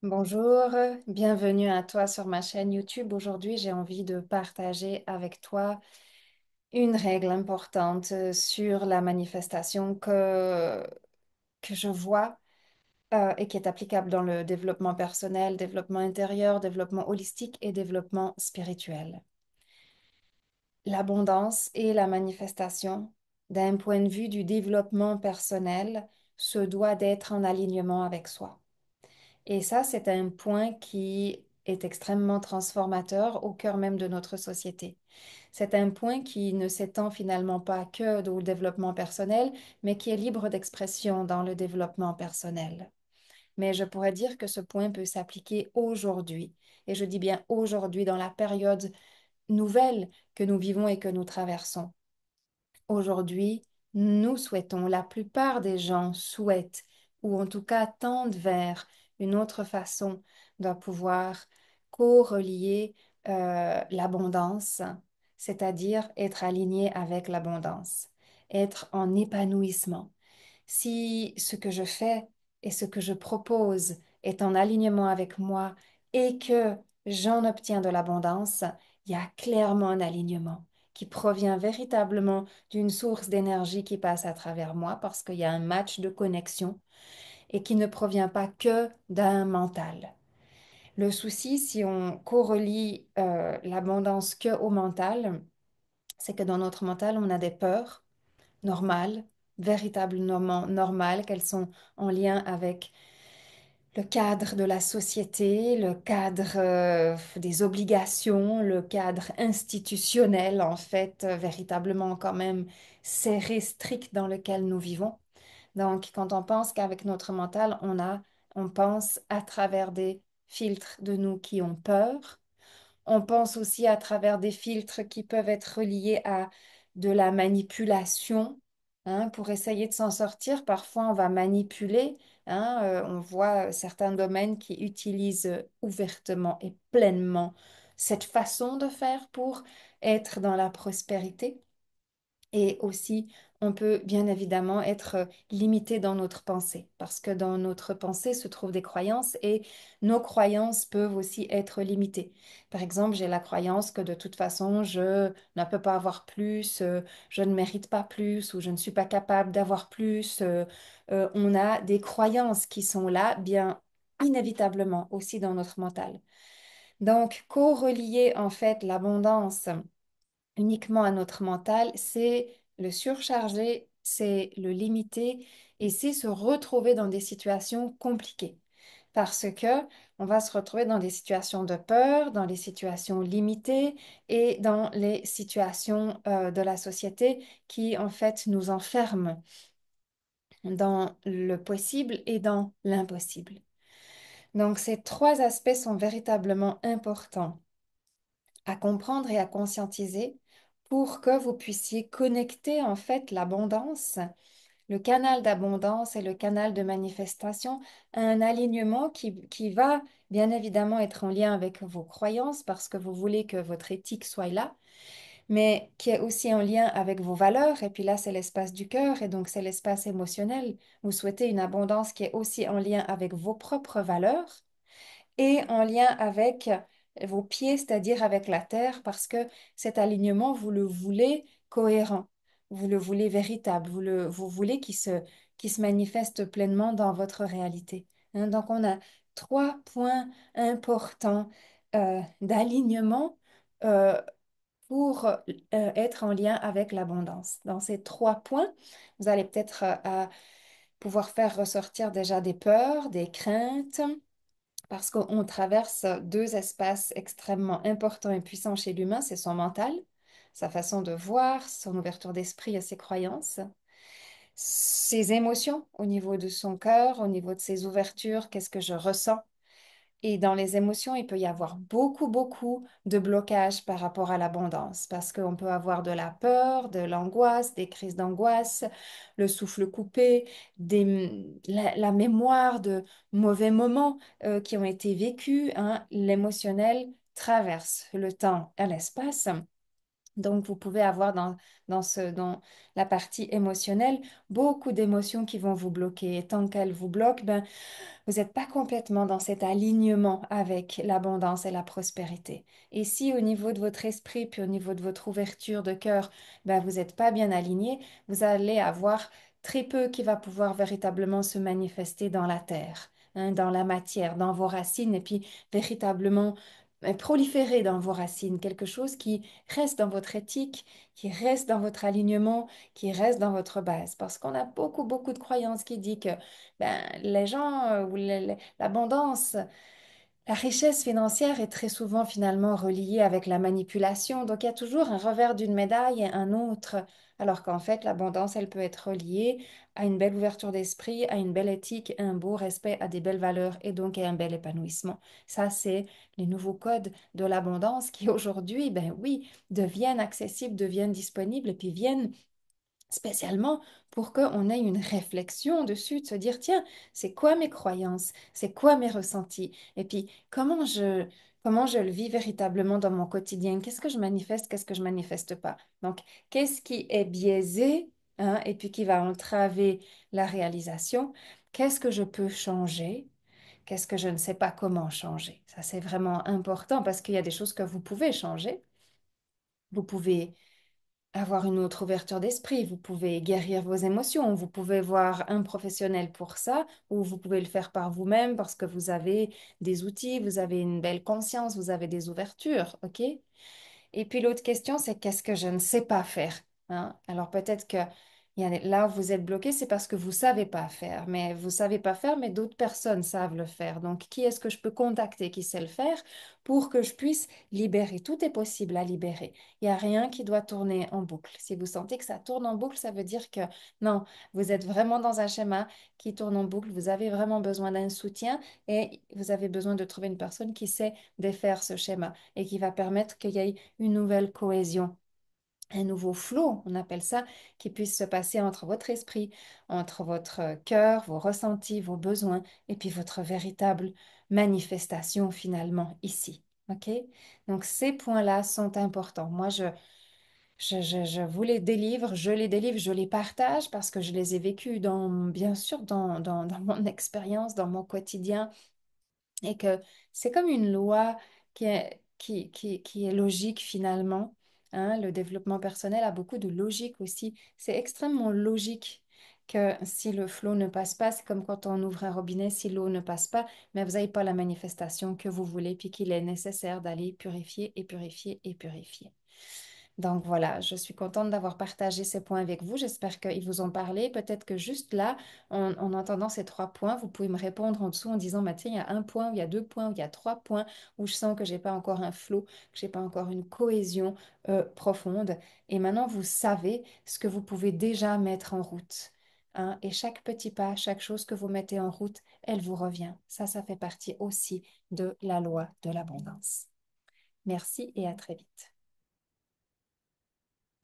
Bonjour, bienvenue à toi sur ma chaîne YouTube. Aujourd'hui, j'ai envie de partager avec toi une règle importante sur la manifestation que je vois et qui est applicable dans le développement personnel, développement intérieur, développement holistique et développement spirituel. L'abondance et la manifestation, d'un point de vue du développement personnel, se doit d'être en alignement avec soi. Et ça, c'est un point qui est extrêmement transformateur au cœur même de notre société. C'est un point qui ne s'étend finalement pas que au développement personnel, mais qui est libre d'expression dans le développement personnel. Mais je pourrais dire que ce point peut s'appliquer aujourd'hui. Et je dis bien aujourd'hui, dans la période nouvelle que nous vivons et que nous traversons. Aujourd'hui, nous souhaitons, la plupart des gens souhaitent, ou en tout cas tendent vers une autre façon de pouvoir co-relier l'abondance, c'est-à-dire être aligné avec l'abondance, être en épanouissement. Si ce que je fais et ce que je propose est en alignement avec moi et que j'en obtiens de l'abondance, il y a clairement un alignement qui provient véritablement d'une source d'énergie qui passe à travers moi parce qu'il y a un match de connexion et qui ne provient pas que d'un mental. Le souci, si on correlie l'abondance que au mental, c'est que dans notre mental, on a des peurs normales, véritablement normales, qu'elles sont en lien avec le cadre de la société, le cadre des obligations, le cadre institutionnel, en fait, véritablement quand même serré, strict dans lequel nous vivons. Donc, quand on pense qu'avec notre mental, on pense à travers des filtres de nous qui ont peur, on pense aussi à travers des filtres qui peuvent être reliés à de la manipulation, hein, pour essayer de s'en sortir. Parfois, on va manipuler, hein, on voit certains domaines qui utilisent ouvertement et pleinement cette façon de faire pour être dans la prospérité. Et aussi, on peut bien évidemment être limité dans notre pensée, parce que dans notre pensée se trouvent des croyances et nos croyances peuvent aussi être limitées. Par exemple, j'ai la croyance que de toute façon, je ne peux pas avoir plus, je ne mérite pas plus ou je ne suis pas capable d'avoir plus. On a des croyances qui sont là, bien inévitablement aussi dans notre mental. Donc, co-relier en fait l'abondance uniquement à notre mental, c'est le surcharger, c'est le limiter et c'est se retrouver dans des situations compliquées. Parce que on va se retrouver dans des situations de peur, dans les situations limitées et dans les situations de la société qui en fait nous enferment dans le possible et dans l'impossible. Donc ces trois aspects sont véritablement importants à comprendre et à conscientiser pour que vous puissiez connecter en fait l'abondance, le canal d'abondance et le canal de manifestation à un alignement qui va bien évidemment être en lien avec vos croyances parce que vous voulez que votre éthique soit là, mais qui est aussi en lien avec vos valeurs. Et puis là, c'est l'espace du cœur et donc c'est l'espace émotionnel. Vous souhaitez une abondance qui est aussi en lien avec vos propres valeurs et en lien avec vos pieds, c'est-à-dire avec la terre, parce que cet alignement, vous le voulez cohérent, vous le voulez véritable, vous voulez qu'il se manifeste pleinement dans votre réalité. Hein, donc, on a trois points importants d'alignement euh, pour être en lien avec l'abondance. Dans ces trois points, vous allez peut-être pouvoir faire ressortir déjà des peurs, des craintes, parce qu'on traverse deux espaces extrêmement importants et puissants chez l'humain, c'est son mental, sa façon de voir, son ouverture d'esprit et ses croyances, ses émotions au niveau de son cœur, au niveau de ses ouvertures, qu'est-ce que je ressens. Et dans les émotions, il peut y avoir beaucoup de blocages par rapport à l'abondance, parce qu'on peut avoir de la peur, de l'angoisse, des crises d'angoisse, le souffle coupé, la mémoire de mauvais moments qui ont été vécus, hein. L'émotionnel traverse le temps et l'espace. Donc, vous pouvez avoir dans la partie émotionnelle beaucoup d'émotions qui vont vous bloquer. Et tant qu'elles vous bloquent, ben, vous n'êtes pas complètement dans cet alignement avec l'abondance et la prospérité. Et si au niveau de votre esprit, puis au niveau de votre ouverture de cœur, ben, vous n'êtes pas bien aligné, vous allez avoir très peu qui va pouvoir véritablement se manifester dans la terre, hein, dans la matière, dans vos racines, et puis véritablement proliférer dans vos racines, quelque chose qui reste dans votre éthique, qui reste dans votre alignement, qui reste dans votre base. Parce qu'on a beaucoup, beaucoup de croyances qui disent que ben, les gens ou l'abondance, la richesse financière est très souvent finalement reliée avec la manipulation. Donc il y a toujours un revers d'une médaille et un autre. Alors qu'en fait, l'abondance, elle peut être reliée à une belle ouverture d'esprit, à une belle éthique, un beau respect, à des belles valeurs et donc à un bel épanouissement. Ça, c'est les nouveaux codes de l'abondance qui aujourd'hui, ben oui, deviennent accessibles, deviennent disponibles et puis viennent spécialement pour qu'on ait une réflexion dessus, de se dire, tiens, c'est quoi mes croyances, c'est quoi mes ressentis, et puis comment je le vis véritablement dans mon quotidien, qu'est-ce que je manifeste pas. Donc, qu'est-ce qui est biaisé, hein, et puis qui va entraver la réalisation, qu'est-ce que je peux changer, qu'est-ce que je ne sais pas comment changer. Ça, c'est vraiment important parce qu'il y a des choses que vous pouvez changer. Vous pouvez avoir une autre ouverture d'esprit, vous pouvez guérir vos émotions, vous pouvez voir un professionnel pour ça, ou vous pouvez le faire par vous-même parce que vous avez des outils, vous avez une belle conscience, vous avez des ouvertures, ok? Et puis l'autre question, c'est qu'est-ce que je ne sais pas faire, hein? Alors peut-être que là où vous êtes bloqué, c'est parce que vous savez pas faire, mais vous savez pas faire, mais d'autres personnes savent le faire. Donc qui est-ce que je peux contacter qui sait le faire pour que je puisse libérer? Tout est possible à libérer. Il n'y a rien qui doit tourner en boucle. Si vous sentez que ça tourne en boucle, ça veut dire que non, vous êtes vraiment dans un schéma qui tourne en boucle. Vous avez vraiment besoin d'un soutien et vous avez besoin de trouver une personne qui sait défaire ce schéma et qui va permettre qu'il y ait une nouvelle cohésion, un nouveau flow, on appelle ça, qui puisse se passer entre votre esprit, entre votre cœur, vos ressentis, vos besoins, et puis votre véritable manifestation finalement ici. OK? Donc ces points-là sont importants. Moi, je vous les délivre, je les partage parce que je les ai vécus bien sûr, dans mon expérience, dans mon quotidien et que c'est comme une loi qui est logique finalement, hein. Le développement personnel a beaucoup de logique aussi. C'est extrêmement logique que si le flot ne passe pas, c'est comme quand on ouvre un robinet, si l'eau ne passe pas, mais vous n'avez pas la manifestation que vous voulez, puis qu'il est nécessaire d'aller purifier et purifier et purifier. Donc voilà, je suis contente d'avoir partagé ces points avec vous. J'espère qu'ils vous ont parlé. Peut-être que juste là, en entendant ces 3 points, vous pouvez me répondre en dessous en disant, bah, tiens, il y a un point, ou il y a 2 points, ou il y a 3 points où je sens que j'ai pas encore un flow, que j'ai pas encore une cohésion profonde. Et maintenant, vous savez ce que vous pouvez déjà mettre en route, hein. Et chaque petit pas, chaque chose que vous mettez en route, elle vous revient. Ça fait partie aussi de la loi de l'abondance. Merci et à très vite.